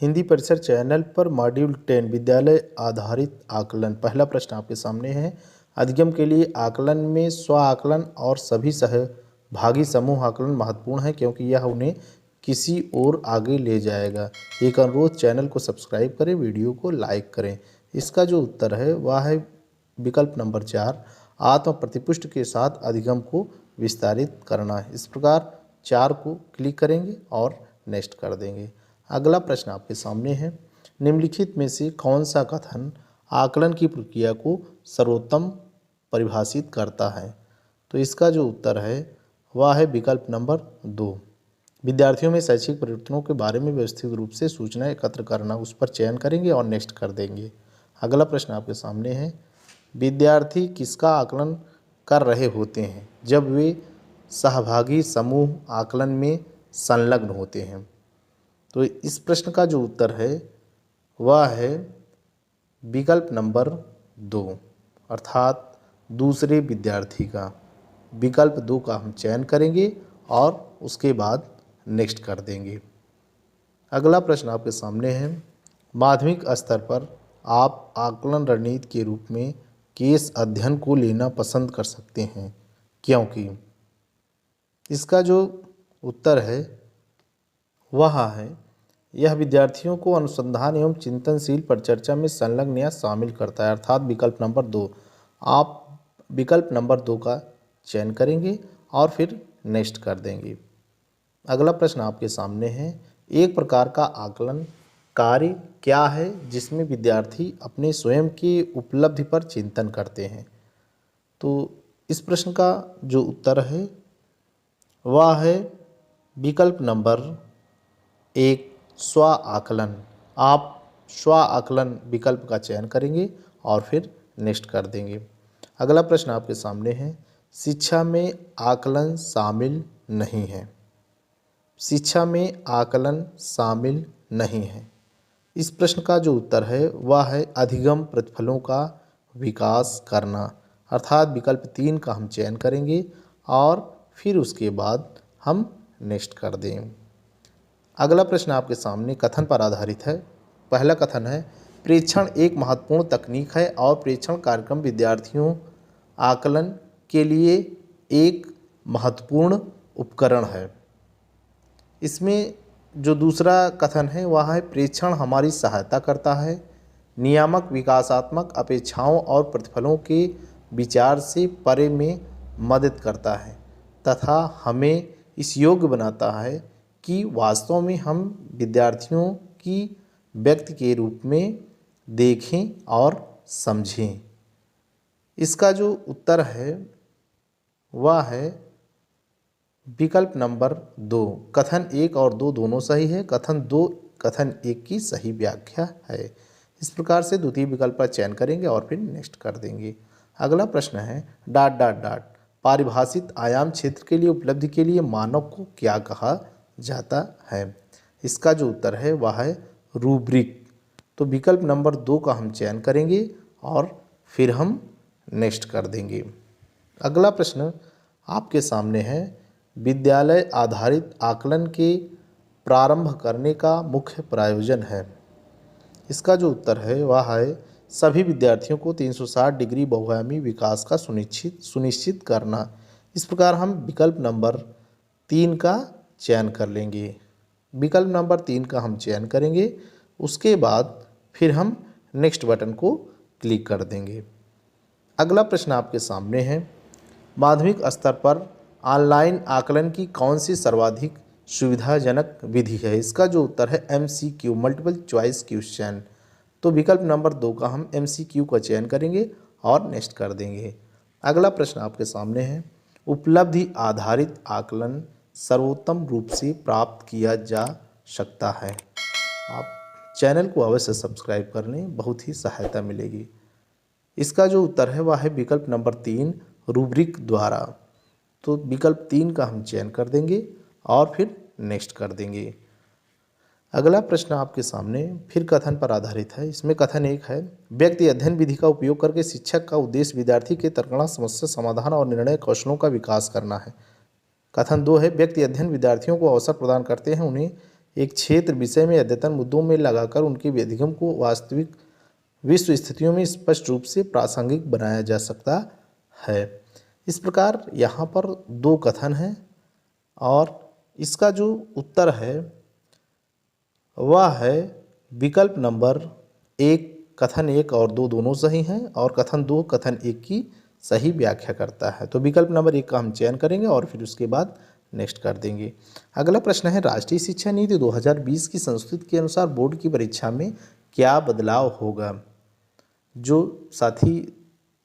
हिंदी परिसर चैनल पर मॉड्यूल 10 विद्यालय आधारित आकलन। पहला प्रश्न आपके सामने है। अधिगम के लिए आकलन में स्व आकलन और सभी सहभागी समूह आकलन महत्वपूर्ण है क्योंकि यह उन्हें किसी और आगे ले जाएगा। एक अनुरोध, चैनल को सब्सक्राइब करें, वीडियो को लाइक करें। इसका जो उत्तर है वह है विकल्प नंबर 4, आत्म प्रतिपुष्टि के साथ अधिगम को विस्तारित करना है। इस प्रकार 4 को क्लिक करेंगे और नेक्स्ट कर देंगे। अगला प्रश्न आपके सामने है। निम्नलिखित में से कौन सा कथन आकलन की प्रक्रिया को सर्वोत्तम परिभाषित करता है? तो इसका जो उत्तर है वह है विकल्प नंबर 2, विद्यार्थियों में शैक्षिक प्रवृत्तियों के बारे में व्यवस्थित रूप से सूचना एकत्र करना। उस पर चयन करेंगे और नेक्स्ट कर देंगे। अगला प्रश्न आपके सामने है। विद्यार्थी किसका आकलन कर रहे होते हैं जब वे सहभागी समूह आकलन में संलग्न होते हैं? तो इस प्रश्न का जो उत्तर है वह है विकल्प नंबर 2, अर्थात दूसरे विद्यार्थी का। विकल्प 2 का हम चयन करेंगे और उसके बाद नेक्स्ट कर देंगे। अगला प्रश्न आपके सामने है। माध्यमिक स्तर पर आप आकलन रणनीति के रूप में केस अध्ययन को लेना पसंद कर सकते हैं क्योंकि? इसका जो उत्तर है वह है यह विद्यार्थियों को अनुसंधान एवं चिंतनशील परिचर्चा में संलग्न या शामिल करता है, अर्थात विकल्प नंबर 2। आप विकल्प नंबर 2 का चयन करेंगे और फिर नेक्स्ट कर देंगे। अगला प्रश्न आपके सामने है। एक प्रकार का आकलन कार्य क्या है जिसमें विद्यार्थी अपने स्वयं की उपलब्धि पर चिंतन करते हैं? तो इस प्रश्न का जो उत्तर है वह है विकल्प नंबर 1, स्व आकलन। आप स्व आकलन विकल्प का चयन करेंगे और फिर नेक्स्ट कर देंगे। अगला प्रश्न आपके सामने है। शिक्षा में आकलन शामिल नहीं है। शिक्षा में आकलन शामिल नहीं है। इस प्रश्न का जो उत्तर है वह है अधिगम प्रतिफलों का विकास करना, अर्थात विकल्प 3 का हम चयन करेंगे और फिर उसके बाद हम नेक्स्ट कर दें। अगला प्रश्न आपके सामने कथन पर आधारित है। पहला कथन है, प्रेक्षण एक महत्वपूर्ण तकनीक है और प्रेक्षण कार्यक्रम विद्यार्थियों आकलन के लिए एक महत्वपूर्ण उपकरण है। इसमें जो दूसरा कथन है वह है, प्रेक्षण हमारी सहायता करता है, नियामक विकासात्मक अपेक्षाओं और प्रतिफलों के विचार से परे में मदद करता है तथा हमें इस योग्य बनाता है कि वास्तव में हम विद्यार्थियों की व्यक्ति के रूप में देखें और समझें। इसका जो उत्तर है वह है विकल्प नंबर 2। कथन 1 और 2 दोनों सही है। कथन 2 कथन 1 की सही व्याख्या है। इस प्रकार से द्वितीय विकल्प का चयन करेंगे और फिर नेक्स्ट कर देंगे। अगला प्रश्न है डॉट डॉट डॉट पारिभाषित आयाम क्षेत्र के लिए उपलब्धि के लिए मानक को क्या कहा जाता है? इसका जो उत्तर है वह है रूब्रिक। तो विकल्प नंबर 2 का हम चयन करेंगे और फिर हम नेक्स्ट कर देंगे। अगला प्रश्न आपके सामने है। विद्यालय आधारित आकलन के प्रारंभ करने का मुख्य प्रयोजन है। इसका जो उत्तर है वह है सभी विद्यार्थियों को 360 डिग्री बहुआयामी विकास का सुनिश्चित करना। इस प्रकार हम विकल्प नंबर 3 का चयन कर लेंगे। विकल्प नंबर 3 का हम चयन करेंगे, उसके बाद फिर हम नेक्स्ट बटन को क्लिक कर देंगे। अगला प्रश्न आपके सामने है। माध्यमिक स्तर पर ऑनलाइन आकलन की कौन सी सर्वाधिक सुविधाजनक विधि है? इसका जो उत्तर है MCQ, मल्टीपल चॉइस क्वेश्चन। तो विकल्प नंबर 2 का हम MCQ का चयन करेंगे और नेक्स्ट कर देंगे। अगला प्रश्न आपके सामने है। उपलब्धि आधारित आकलन सर्वोत्तम रूप से प्राप्त किया जा सकता है। आप चैनल को अवश्य सब्सक्राइब कर लें, बहुत ही सहायता मिलेगी। इसका जो उत्तर है वह है विकल्प नंबर 3, रूब्रिक द्वारा। तो विकल्प 3 का हम चयन कर देंगे और फिर नेक्स्ट कर देंगे। अगला प्रश्न आपके सामने फिर कथन पर आधारित है। इसमें कथन 1 है, व्यक्ति अध्ययन विधि का उपयोग करके शिक्षक का उद्देश्य विद्यार्थी के तर्कणा समस्या समाधान और निर्णय कौशलों का विकास करना है। कथन 2 है, व्यक्ति अध्ययन विद्यार्थियों को अवसर प्रदान करते हैं उन्हें एक क्षेत्र विषय में अद्यतन मुद्दों में लगाकर उनके अधिगम को वास्तविक विश्व स्थितियों में स्पष्ट रूप से प्रासंगिक बनाया जा सकता है। इस प्रकार यहाँ पर दो कथन हैं और इसका जो उत्तर है वह है विकल्प नंबर 1। कथन 1 और 2 दोनों सही हैं और कथन 2 कथन 1 की सही व्याख्या करता है। तो विकल्प नंबर 1 का हम चयन करेंगे और फिर उसके बाद नेक्स्ट कर देंगे। अगला प्रश्न है, राष्ट्रीय शिक्षा नीति 2020 की संस्कृति के अनुसार बोर्ड की परीक्षा में क्या बदलाव होगा। जो साथी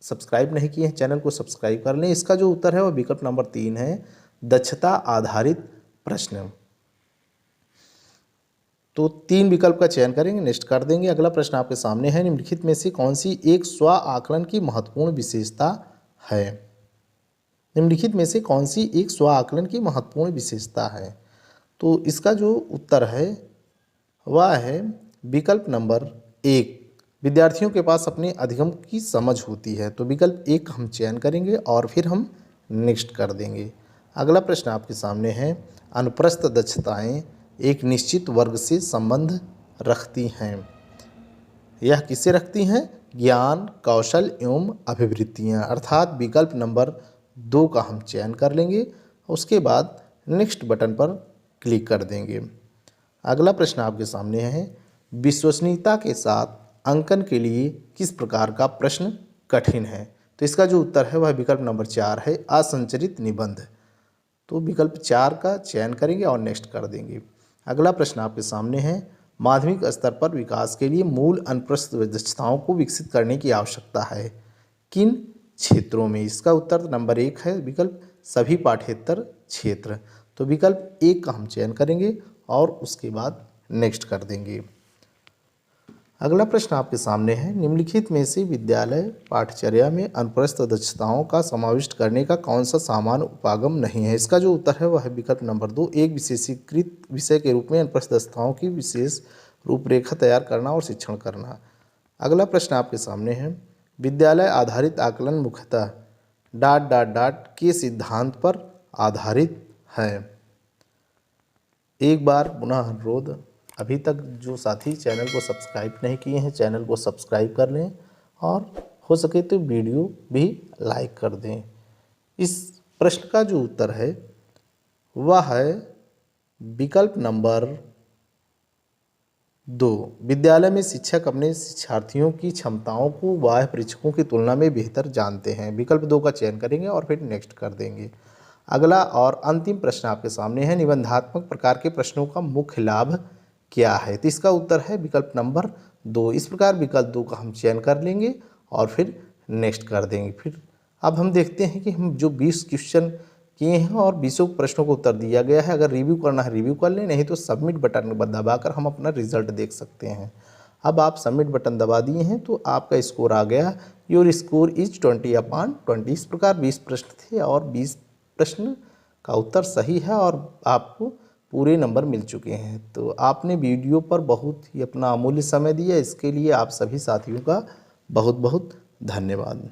सब्सक्राइब नहीं किए हैं चैनल को सब्सक्राइब कर लें। इसका जो उत्तर है वह विकल्प नंबर 3 है, दक्षता आधारित प्रश्न। तो 3 विकल्प का चयन करेंगे, नेक्स्ट कर देंगे। अगला प्रश्न आपके सामने है, निम्नलिखित में से कौन सी एक स्व आकलन की महत्वपूर्ण विशेषता है। निम्नलिखित में से कौन सी एक स्व आकलन की महत्वपूर्ण विशेषता है। तो इसका जो उत्तर है वह है विकल्प नंबर 1, विद्यार्थियों के पास अपने अधिगम की समझ होती है। तो विकल्प 1 हम चयन करेंगे और फिर हम नेक्स्ट कर देंगे। अगला प्रश्न आपके सामने है, अनुप्रस्थ दक्षताएं एक निश्चित वर्ग से संबंध रखती हैं। यह किससे रखती हैं? ज्ञान, कौशल एवं अभिवृत्तियाँ। अर्थात विकल्प नंबर 2 का हम चयन कर लेंगे, उसके बाद नेक्स्ट बटन पर क्लिक कर देंगे। अगला प्रश्न आपके सामने है, विश्वसनीयता के साथ अंकन के लिए किस प्रकार का प्रश्न कठिन है। तो इसका जो उत्तर है वह विकल्प नंबर 4 है, असंरचित निबंध। तो विकल्प 4 का चयन करेंगे और नेक्स्ट कर देंगे। अगला प्रश्न आपके सामने है, माध्यमिक स्तर पर विकास के लिए मूल अनुप्रस्थ दक्षताओं को विकसित करने की आवश्यकता है किन क्षेत्रों में। इसका उत्तर नंबर 1 है, विकल्प सभी पाठ्येतर क्षेत्र। तो विकल्प 1 का हम चयन करेंगे और उसके बाद नेक्स्ट कर देंगे। अगला प्रश्न आपके सामने है, निम्नलिखित में से विद्यालय पाठ्यचर्या में अनुप्रस्थ दक्षताओं का समाविष्ट करने का कौन सा सामान्य उपागम नहीं है। इसका जो उत्तर है वह है विकल्प नंबर 2, एक विशेषीकृत विषय के रूप में अनुप्रस्थ दक्षताओं की विशेष रूपरेखा तैयार करना और शिक्षण करना। अगला प्रश्न आपके सामने है, विद्यालय आधारित आकलन मुख्यतः ... के सिद्धांत पर आधारित है। एक बार पुनः अनुरोध, अभी तक जो साथी चैनल को सब्सक्राइब नहीं किए हैं चैनल को सब्सक्राइब कर लें और हो सके तो वीडियो भी लाइक कर दें। इस प्रश्न का जो उत्तर है वह है विकल्प नंबर 2, विद्यालय में शिक्षक अपने शिक्षार्थियों की क्षमताओं को बाह्य परीक्षकों की तुलना में बेहतर जानते हैं। विकल्प 2 का चयन करेंगे और फिर नेक्स्ट कर देंगे। अगला और अंतिम प्रश्न आपके सामने है, निबंधात्मक प्रकार के प्रश्नों का मुख्य लाभ क्या है। तो इसका उत्तर है विकल्प नंबर 2। इस प्रकार विकल्प 2 का हम चयन कर लेंगे और फिर नेक्स्ट कर देंगे। फिर अब हम देखते हैं कि हम जो 20 क्वेश्चन किए हैं और 20 प्रश्नों को उत्तर दिया गया है, अगर रिव्यू करना है रिव्यू कर लें, नहीं तो सबमिट बटन दबाकर हम अपना रिजल्ट देख सकते हैं। अब आप सबमिट बटन दबा दिए हैं तो आपका स्कोर आ गया, योर स्कोर इज 20/20। इस प्रकार 20 प्रश्न थे और 20 प्रश्न का उत्तर सही है और आपको पूरे नंबर मिल चुके हैं। तो आपने वीडियो पर बहुत ही अपना अमूल्य समय दिया, इसके लिए आप सभी साथियों का बहुत बहुत धन्यवाद।